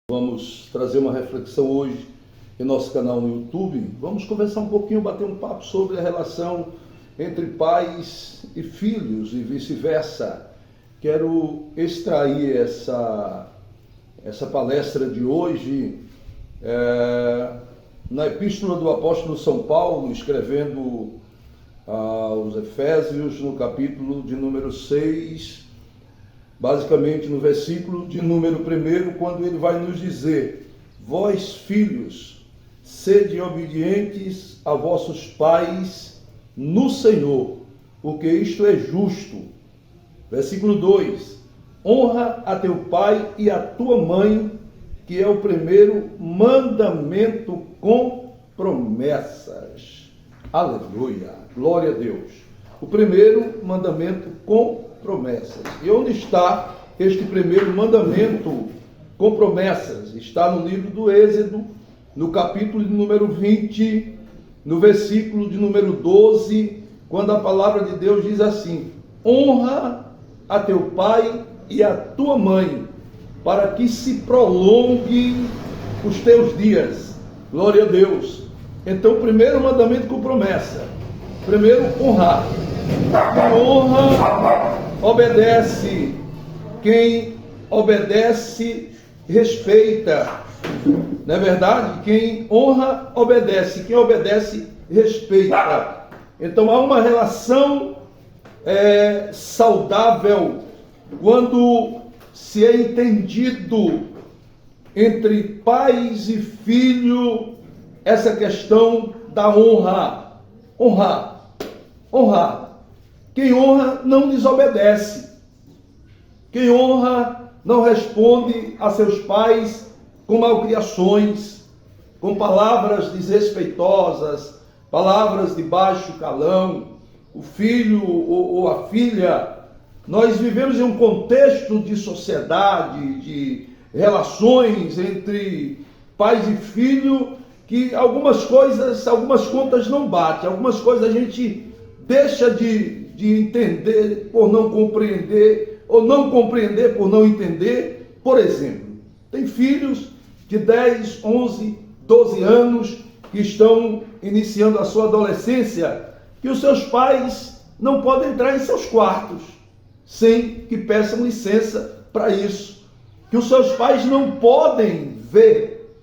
Vamos trazer uma reflexão hoje em nosso canal no YouTube. Vamos conversar um pouquinho, bater um papo sobre a relação entre pais e filhos e vice-versa. Quero extrair essa palestra de hoje na epístola do apóstolo São Paulo, escrevendo aos Efésios, no capítulo de número 6, basicamente no versículo de número 1, quando ele vai nos dizer: vós, filhos, sede obedientes a vossos pais no Senhor, porque isto é justo. Versículo 2: honra a teu pai e a tua mãe, que é o primeiro mandamento com promessas. Aleluia, glória a Deus. O primeiro mandamento com promessas. E onde está este primeiro mandamento com promessas? Está no livro do Êxodo, no capítulo de número 20, no versículo de número 12, quando a palavra de Deus diz assim: honra a teu pai e a tua mãe, para que se prolongue os teus dias. Glória a Deus. Então, o primeiro mandamento com promessa. Primeiro, honrar. A honra obedece. Quem obedece, respeita. Não é verdade? Quem honra, obedece. Quem obedece, respeita. Então, há uma relação saudável quando se é entendido entre pais e filho essa questão da honra. Honrar. Quem honra não desobedece. Quem honra não responde a seus pais com malcriações, com palavras desrespeitosas, palavras de baixo calão. O filho ou a filha, nós vivemos em um contexto de sociedade, de relações entre pais e filho, que algumas contas não batem, algumas coisas a gente deixa de entender por não compreender, ou não compreender por não entender. Por exemplo, tem filhos de 10, 11, 12 anos que estão iniciando a sua adolescência, que os seus pais não podem entrar em seus quartos sem que peçam licença para isso, que os seus pais não podem ver,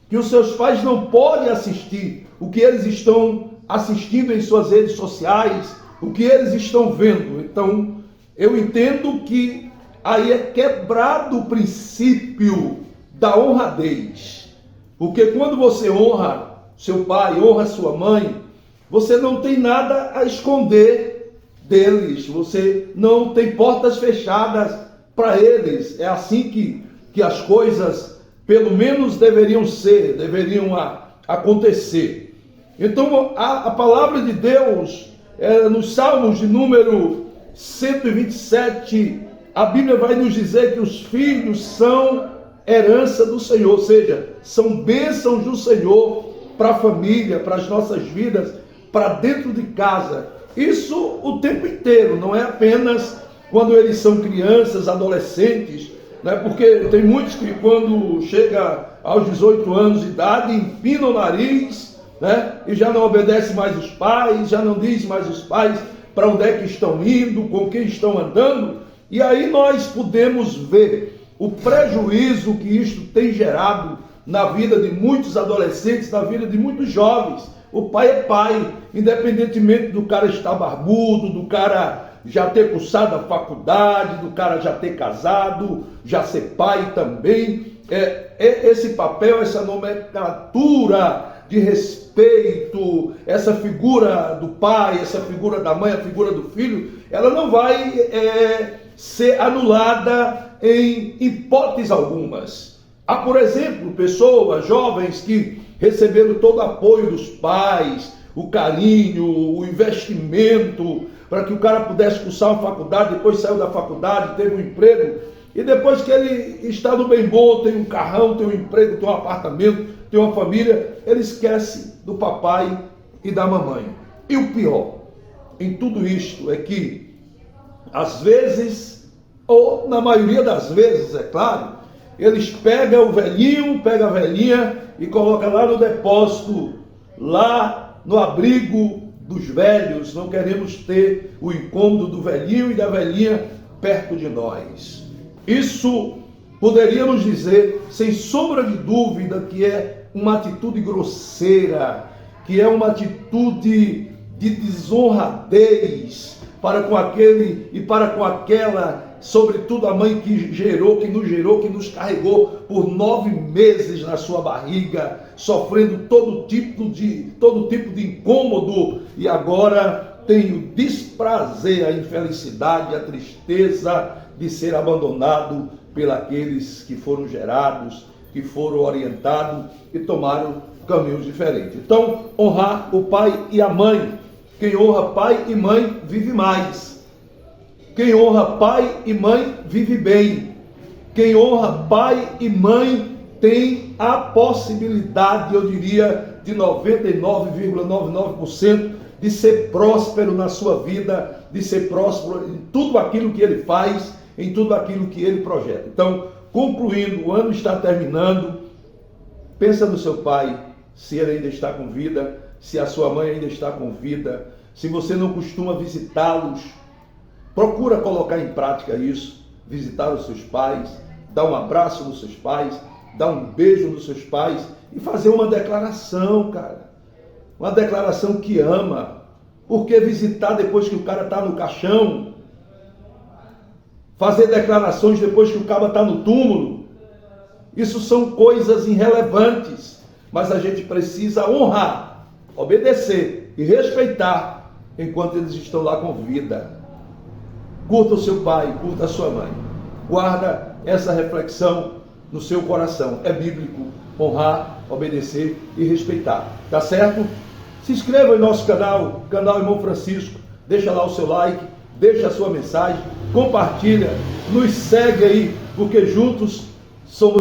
que os seus pais não podem assistir o que eles estão assistindo em suas redes sociais, o que eles estão vendo. Então, eu entendo que aí é quebrado o princípio da honradez. Porque quando você honra seu pai, honra sua mãe, você não tem nada a esconder deles, você não tem portas fechadas para eles. É assim que as coisas, pelo menos, deveriam acontecer. Então, a palavra de Deus, nos Salmos de número 127, a Bíblia vai nos dizer que os filhos são herança do Senhor, ou seja, são bênçãos do Senhor para a família, para as nossas vidas, para dentro de casa. Isso o tempo inteiro, não é apenas quando eles são crianças, adolescentes, né? Porque tem muitos que quando chega aos 18 anos de idade empinam o nariz, né? E já não obedece mais os pais, já não diz mais os pais para onde é que estão indo, com quem estão andando. E aí nós podemos ver o prejuízo que isto tem gerado na vida de muitos adolescentes, na vida de muitos jovens. O pai é pai, independentemente do cara estar barbudo, do cara já ter cursado a faculdade, do cara já ter casado, já ser pai também. Esse papel, essa nomenclatura de respeito, essa figura do pai, essa figura da mãe, a figura do filho, ela não vai ser anulada em hipóteses algumas. Há, por exemplo, pessoas, jovens que receberam todo o apoio dos pais, o carinho, o investimento, para que o cara pudesse cursar uma faculdade, depois saiu da faculdade, teve um emprego, e depois que ele está no bem bom, tem um carrão, tem um emprego, tem um apartamento, tem uma família, ele esquece do papai e da mamãe. E o pior em tudo isto é que, às vezes, ou na maioria das vezes, é claro, eles pegam o velhinho, pegam a velhinha e colocam lá no depósito, lá no abrigo dos velhos. Não queremos ter o incômodo do velhinho e da velhinha perto de nós. Isso poderíamos dizer, sem sombra de dúvida, que é uma atitude grosseira, que é uma atitude de desonradez para com aquele e para com aquela, sobretudo a mãe que nos carregou por 9 meses na sua barriga, sofrendo todo tipo de incômodo, e agora tem o desprazer, a infelicidade, a tristeza de ser abandonado pelos que foram gerados, que foram orientados e tomaram caminhos diferentes. Então, honrar o pai e a mãe. Quem honra pai e mãe vive mais. Quem honra pai e mãe vive bem. Quem honra pai e mãe tem a possibilidade, eu diria, de 99,99% de ser próspero na sua vida, de ser próspero em tudo aquilo que ele faz, em tudo aquilo que ele projeta. Então, concluindo, o ano está terminando. Pensa no seu pai, se ele ainda está com vida, se a sua mãe ainda está com vida. Se você não costuma visitá-los, procura colocar em prática isso, visitar os seus pais, dar um abraço nos seus pais, dar um beijo nos seus pais e fazer uma declaração, cara. Uma declaração que ama. Porque visitar depois que o cara está no caixão, fazer declarações depois que o cara está no túmulo, isso são coisas irrelevantes, mas a gente precisa honrar, obedecer e respeitar enquanto eles estão lá com vida. Curta o seu pai, curta a sua mãe. Guarda essa reflexão no seu coração. É bíblico honrar, obedecer e respeitar. Tá certo? Se inscreva em nosso canal Irmão Francisco. Deixa lá o seu like, deixa a sua mensagem, compartilha, nos segue aí, porque juntos somos